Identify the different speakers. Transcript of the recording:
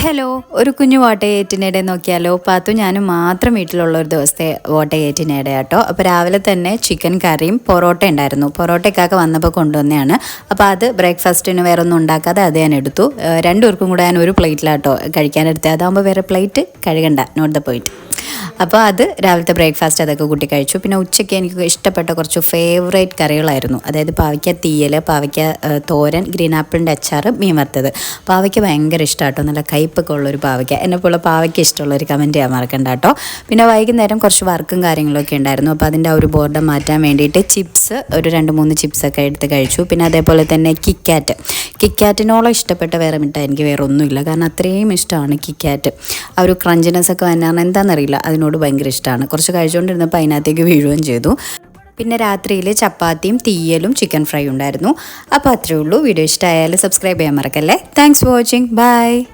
Speaker 1: Hello, ഒരു കുഞ്ഞു വോട്ടയേറ്റിനിടെ നോക്കിയാലോ. പാത്തു ഞാനും മാത്രം വീട്ടിലുള്ള ഒരു ദിവസത്തെ വോട്ടയേറ്റിനിടെ കേട്ടോ. അപ്പോൾ രാവിലെ തന്നെ ചിക്കൻ കറിയും പൊറോട്ട ഉണ്ടായിരുന്നു. പൊറോട്ടയ്ക്കൊക്കെ വന്നപ്പോൾ കൊണ്ടുവന്നതാണ്. അപ്പോൾ അത് ബ്രേക്ക്ഫാസ്റ്റിന് വേറെ ഒന്നും ഉണ്ടാക്കാതെ അത് ഞാൻ എടുത്തു. രണ്ടുപേർക്കും കൂടെ ഞാൻ ഒരു പ്ലേറ്റിലാട്ടോ കഴിക്കാനെടുത്തത്. അതാകുമ്പോൾ വേറെ പ്ലേറ്റ് കഴുകണ്ട, നോട്ട് ദ പോയിന്റ്. അപ്പോൾ അത് രാവിലത്തെ ബ്രേക്ക്ഫാസ്റ്റ് അതൊക്കെ കൂട്ടി കഴിച്ചു. പിന്നെ ഉച്ചയ്ക്ക് എനിക്ക് ഇഷ്ടപ്പെട്ട കുറച്ച് ഫേവറേറ്റ് കറികളായിരുന്നു. അതായത് പാവയ്ക്ക തീയൽ, പാവയ്ക്ക തോരൻ, ഗ്രീൻ ആപ്പിളിൻ്റെ അച്ചാർ, മീൻ വറുത്തത്. പാവയ്ക്ക ഭയങ്കര ഇഷ്ടമാണ് കേട്ടോ, നല്ല കയ്പ്പൊക്കെ ഉള്ളൊരു പാവയ്ക്ക. എന്നെപ്പോലുള്ള പാവയ്ക്ക ഇഷ്ടമുള്ളൊരു കമൻറ്റ് ചെയ്യാൻ മറക്കണ്ട കേട്ടോ. പിന്നെ വൈകുന്നേരം കുറച്ച് വർക്കും കാര്യങ്ങളൊക്കെ ഉണ്ടായിരുന്നു. അപ്പോൾ അതിൻ്റെ ആ ഒരു ബോർഡം മാറ്റാൻ വേണ്ടിയിട്ട് ചിപ്സ് ഒരു 2-3 ചിപ്സൊക്കെ എടുത്ത് കഴിച്ചു. പിന്നെ അതേപോലെ തന്നെ കിക്കാറ്റിനോളം ഇഷ്ടപ്പെട്ട വേറെ മിഠായി എനിക്ക് വേറെ ഒന്നുമില്ല. കാരണം അത്രയും ഇഷ്ടമാണ് കിക്കാറ്റ്. ആ ഒരു ക്രഞ്ചിനെസ് ഒക്കെ വന്നാണ് എന്താണെന്നറിയില്ല, അതിനോട് ഭയങ്കര ഇഷ്ടമാണ്. കുറച്ച് കഴിച്ചുകൊണ്ടിരുന്നപ്പോൾ അതിനകത്തേക്ക് വീഴുകയും ചെയ്തു. പിന്നെ രാത്രിയിൽ ചപ്പാത്തിയും തീയലും ചിക്കൻ ഫ്രൈ ഉണ്ടായിരുന്നു. അപ്പോൾ അത്രയേ ഉള്ളൂ. വീഡിയോ ഇഷ്ടമായാലും സബ്സ്ക്രൈബ് ചെയ്യാൻ മറക്കല്ലേ. Thanks for watching. ബൈ.